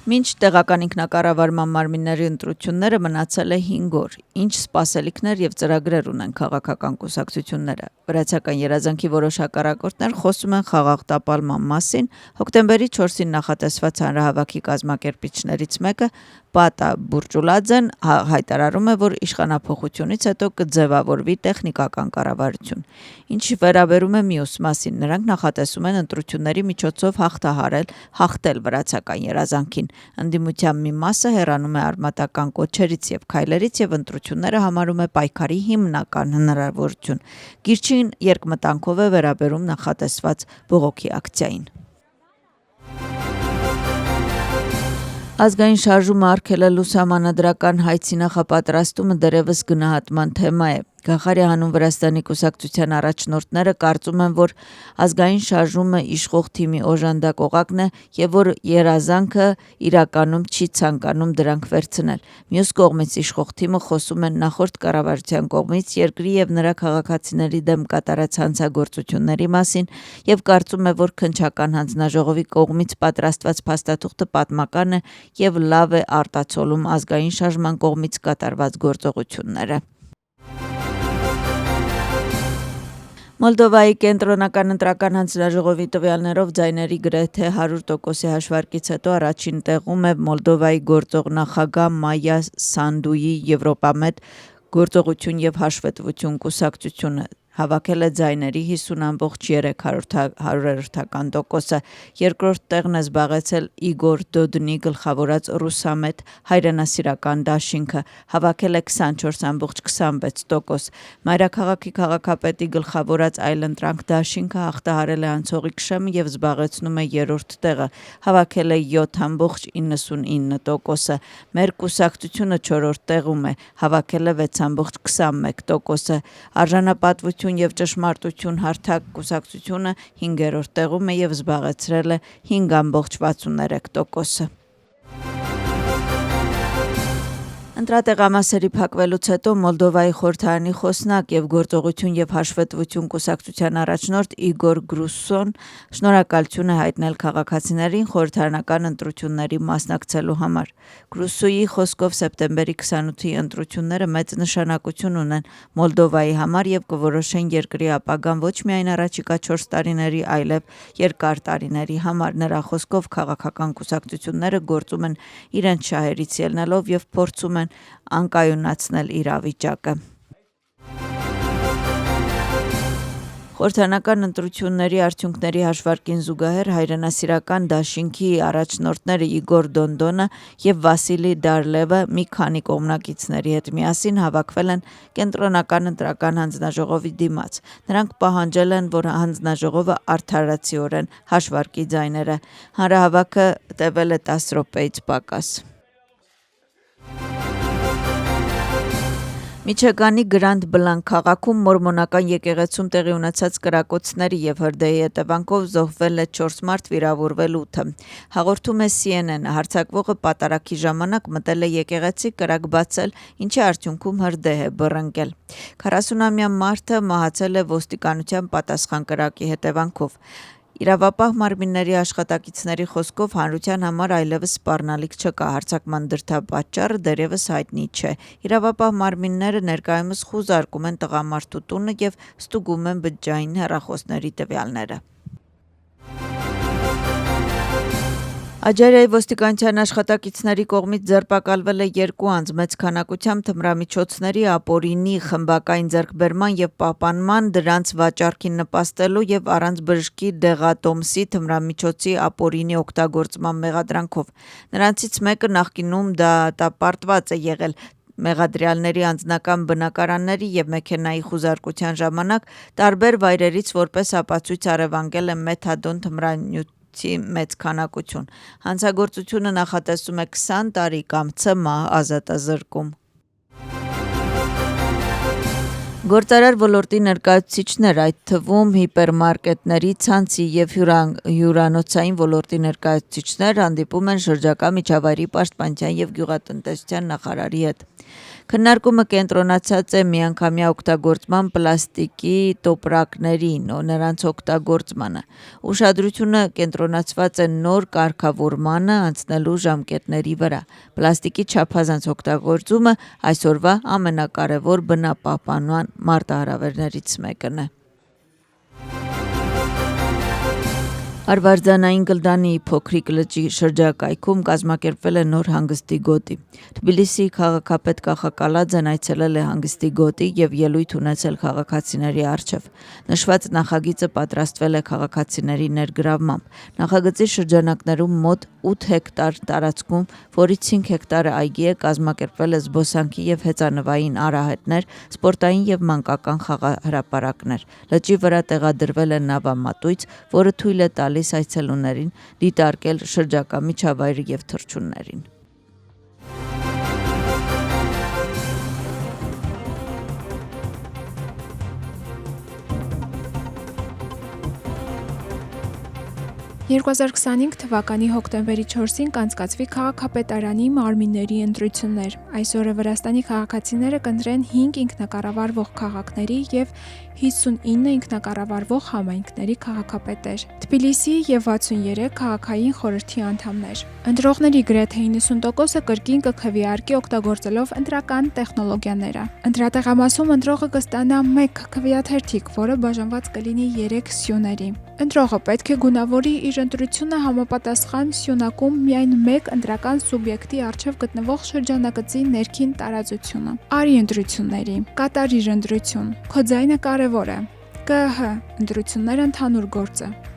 Մինչ տեղական ինքնակառավարման մարմինների ընտրությունները մնացել է 5 օր, ինչ սպասելիքներ եւ ծրագրեր ունեն քաղաքական կուսակցությունները։ Վրացական երազանքի որոշ հակառակորդներ խոսում են խաղաղ տապալման մասին։ Հոկտեմբերի 4-ին նախատեսված հանրահավաքի կազմակերպիչներից մեկը Պատա Բուրճուլաձեն հայտարարում է, որ իշխանափոխությունից հետո կձևավորվի տեխնիկական կառավարություն։ Ինչ վերաբերում է մյուս մասին, նրանք նախատեսում են ընտրությունների միջոցով հաղթել վրացական երազանքին։ Ընդդիմության մի մասը հեռանում է արմատական կոչերից եւ քայլերից եւ ընտրությունները համարում է պայքարի հիմնական հնարավորություն։ Գիրչին երկմտանքով է վերաբերում նախատեսված բողոքի ակցիային։ Ազգային շարժումը արգելել լուսամանադրական հայցի նախապատրաստումը դեռևս գնահատման թեմա է։ Գախարի հանուն Վրաստանի կուսակցության առաջնորդները կարծում են, որ ազգային շարժումը իշխող թիմի օժանդակ օղակն է եւ որ երազանքը իրականում չի ցանկանում դրանք վերցնել։ Մյուս կողմից իշխող թիմը խոսում է նախորդ կառավարության կողմից երկրի եւ նրա քաղաքացիների դեմ կատարած հանցագործությունների մասին եւ կարծում է, որ քննչական հանձնաժողովի կողմից պատրաստված փաստաթուղթը պատմական է եւ լավ է արտացոլում ազգային շարժման կողմից կատարված գործողությունները։ Մոլդովայի կենտրոնական ընտրական հանձնաժողովի տվյալներով ձայների գրեթե 100%-ի հաշվարկից հետո առաջին տեղում է Մոլդովայի գործող նախագահ Մայա Սանդուի Եվրոպամետ գործողություն եւ հաշվետվություն կուսակցությունը հավաքել է ձայների 50.3%, երկրորդ տեղն է զբաղեցել Իգոր Դոդնի գլխավորած Ռուսամետ հայրենասիրական դաշինքը, հավաքել է 24.26%, Մայրաքաղաքի քաղաքապետի գլխավորած այլընտրանք դաշինքը հաղթահարել է անցողիկ շեմը եւ զբաղեցնում է 3-րդ տեղը, հավաքել է 7.99%, մեր կուսակցությունը 4-րդ տեղում է, հավաքել է 6.21%, արժանապատվություն եւ ճշմարտություն հարթակ կուսակցությունը 5-րդ տեղում է եւ զբաղեցրել է 5.63%։ Ընտրատեղամասերի փակվելուց հետո Մոլդովայի խորհրդարանի խոսնակ եւ գործողություն եւ հաշվետվություն կուսակցության առաջնորդ Իգոր Գրուսոն շնորհակալություն է հայտնել քաղաքացիներին խորհրդարանական ընտրությունների մասնակցելու համար։ Գրուսոյի խոսքով սեպտեմբերի 28-ի ընտրությունները մեծ նշանակություն ունեն Մոլդովայի համար եւ կորոշեն երկրի ապագան ոչ միայն առաջիկա 4 տարիների, այլև երկար տարիների համար։ Նրա խոսքով քաղաքական կուսակցությունները գործում են իրենց շահերից ելնելով եւ փորձում են անկայունացնել իրավիճակը։ Խորհրդարանական ընտրությունների արդյունքների հաշվարկին զուգահեռ հայրենասիրական դաշինքի առաջնորդները Իգոր Դոնդոնը եւ Վասիլի Դարլևը մի քանի կողմնակիցների հետ միասին հավաքվել են կենտրոնական ընտրական հանձնաժողովի դիմաց։ Նրանք պահանջել են, որ հանձնաժողովը արդարացիորեն հաշվարկի ձայները։ Հանրահավաքը տևել է 10 րոպեից պակաս։ Միչիգանի Գրանդ Բլանկ քաղաքում մորմոնական եկեղեցում տեղի ունեցած կրակոցների եւ հրդեհի հետևանքով զոհվել է 4 մարդ, վիրավորվել 8-ը։ Հաղորդում է CNN-ը, հարձակվողը պատարագի ժամանակ մտել է եկեղեցի, կրակ բացել, ինչի արդյունքում հրդեհ է բռնկել։ 40-ամյա մարդը մահացել է ոստիկանության պատասխան կրակի հետևանքով։ Իրավապահ մարմինների աշխատակիցների խոսքով հանրության համար այլևս սպառնալիք չկա, հարձակման դրդապատճառը դեռևս հայտնի չէ։ Իրավապահ մարմինները ներկայումս խուզարկում են տղամարդու տունը եւ ստուգում են բջջային հեռախոսների տվյալները։ Աջարիայի ոստիկանության աշխատակիցների կողմից ձերբակալվել է 2 անձ մեծ քանակությամբ թմրամիջոցների, ապօրինի, խմբակային ձեռքբերման եւ պահպանման, դրանց վաճառքին նպաստելու եւ առանց բժշկի դեղատոմսի թմրամիջոցի ապօրինի օգտագործման մեղադրանքով։ Նրանցից մեկը նախկինում դատապարտված է եղել մեղադրյալների անձնական բնակարանների եւ մեքենայի խուզարկության ժամանակ տարբեր վայրերից որպես ապացույց առևանգել է մեթադոն թմրանյութ մեծ քանակություն։ Հանցագործությունը նախատեսում է 20 տարի կամ ՑՄահ ազատազրկում։ Գործարար ոլորտի ներկայացուցիչներ, այդ թվում հիպերմարկետների, ցանցի եւ հյուրանոցային ոլորտի ներկայացուցիչներ հանդիպում են շրջակա միջավայրի պաշտպանության եւ գյուղատնտեսության նախարարի հետ։ Քննարկումը կենտրոնացած է միանգամյա օգտագործման պլաստիկի տոպրակներին, նրանց օգտագործմանը։ Ուշադրությունը կենտրոնացված է նոր կարգավորմանը անցնելու ժամկետների վրա։ Պլաստիկի չափազանց օգտագործումը այսօրվա ամենակարևոր բնապահպանման մարտահրավերներից մեկն է։ Արվարձանային Գլդանի փոքրիկ լճի շրջակայքում կազմակերպվել է նոր հանգստի գոտի։ Թբիլիսի քաղաքապետ Կախա Կալաձեն այցելել է հանգստի գոտի եւ ելույթ ունեցել քաղաքացիների առջև։ Նշված նախագիծը պատրաստվել է քաղաքացիների ներգրավմամբ։ Նախագծի շրջանակներում մոտ 8 հեկտար տարածքում, որից 5 հեկտարը այգի է, կազմակերպվել է զբոսանքի եւ հեծանվային արահետներ, սպորտային եւ մանկական խաղահրապարակներ։ Լճի վրա տեղադրվել է նավամատույց, որը թույլ է տալիս այցելուներին դիտարկել շրջակա միջավայրը եւ թռչուններին։ թվականի հոկտեմբերի 4-ին կանցկացվի քաղաքապետարանի մարմինների ընտրություններ։ Այսօրը Վրաստանի քաղաքացիները կընտրեն 5 ինքնակառավարվող քաղաքների եւ 59 ինքնակառավարվող համայնքների քաղաքապետեր, Թբիլիսի եւ 63 քաղաքային խորհրդի անդամներ։ Ընտրողների գրեթե 90%-ը կրկին կքվեարկի օգտագործելով ընտրական տեխնոլոգիաները։ Ընտրատեղամասում ընտրողը կստանա 1 քվեաթերթիկ, որը բաժանված կլինի 3 սյուների։ Ընտրողը պետք է գունավորի իր ընտրությունը համապատասխան սյունակում միայն 1 ընտրական սուբյեկտի առջև գտնվող շրջանագծի ներքին տարածությունը։ Արի ընտրությունների, կատարիր ընտրություն, քո ձայնը կարևոր է, ԿԸՀ ընտրությունները ընդհանուր գործ է։